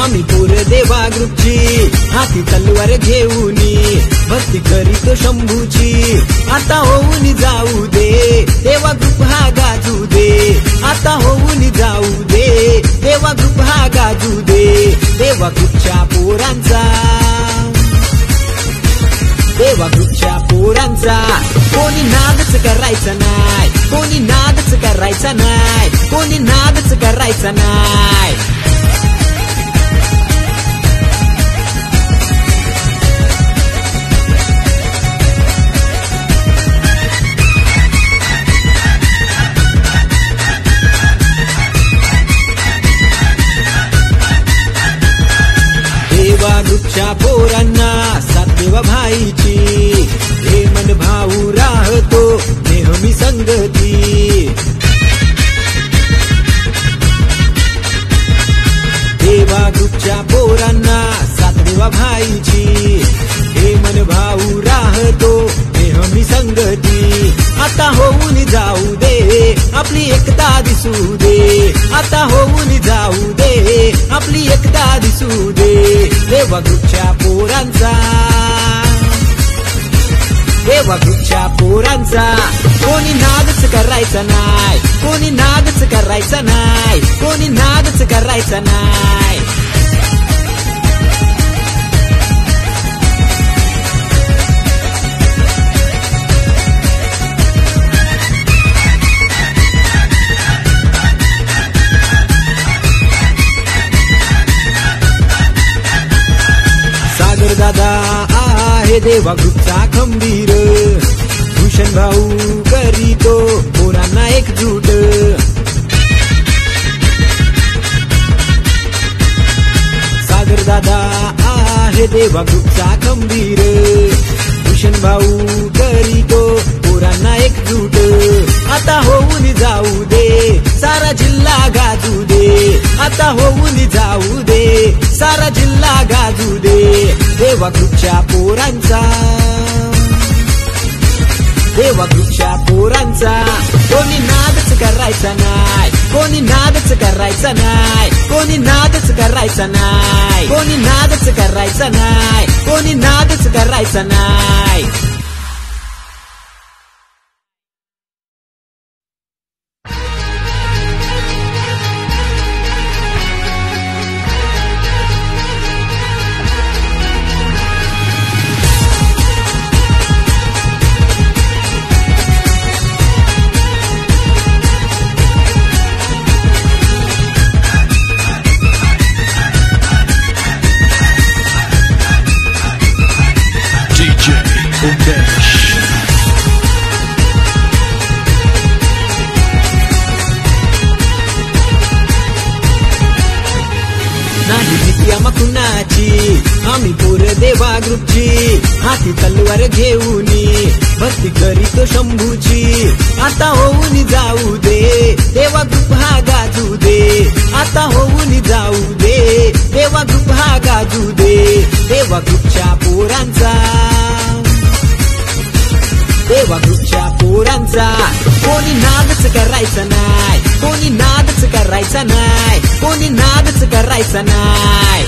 आम्ही पोर देवा ग्रुपची हाती तलवार घेऊनी भक्ती करीतो शंभूची आता होऊन जाऊ दे देवा ग्रुप हा गाजू दे आता होऊन जाऊ दे देवा ग्रुप हा गाजू दे देवा ग्रुपच्या पोरांचा देवा ग्रुपच्या पोरांचा कोणी नादच करायचा नाही कोणी नादच करायचा नाही कोणी नादच करायचा नाही देवा ग्रुपच्या पोरांना साथ देवा भाईची हे मन भाऊ राहतो नेहमी संगती देवा ग्रुपच्या पोरांना साथ देवा भाईची हे मन भाऊ राहतो नेहमी संगती आता होऊन जाऊ दे आपली एकता दिसू दे आता होऊन जाऊ दे आपली एकता दिसू दे देवा ग्रुपच्या पोरांचा देवा ग्रुपच्या पोरांचा कोणी नादच करायचा नाही कोणी नादच करायचा नाही कोणी नादच करायचा नाही सागर दादा आहे देवा ग्रुपचा खंबीर भूषण भाऊ करीतो पोरांना एकजूट सागर दादा आहे देवा ग्रुपचा खंबीर भूषण भाऊ करीतो पोरांना एकजूट आता होऊन जाऊ दे सारा जिल्हा गाजू दे आता होऊन जाऊ दे सारा जिल्हा गाजू दे देवा ग्रुपच्या पोरांचा देवा ग्रुपच्या पोरांचा कोणी नादच करायचा नाही कोणी नादच करायचा नाही कोणी नादच करायचा नाही कोणी नादच करायचा नाही कोणी नादच करायचा नाही नाही भीती आम्हा कुणाची आम्ही पोर देवा ग्रुपची हाती तलवार घेऊनी भक्ती करीतो शंभूची आता होऊन जाऊ दे देवा ग्रुप हा गाजू दे आता होऊन जाऊ दे देवा ग्रुप हा गाजू दे देवा ग्रुपच्या पोरांचा देवा ग्रुपच्या पोरांचा कोणी नादच करायचा नाही कोणी नादच करायचा नाही कोणी नादच करायचा नाही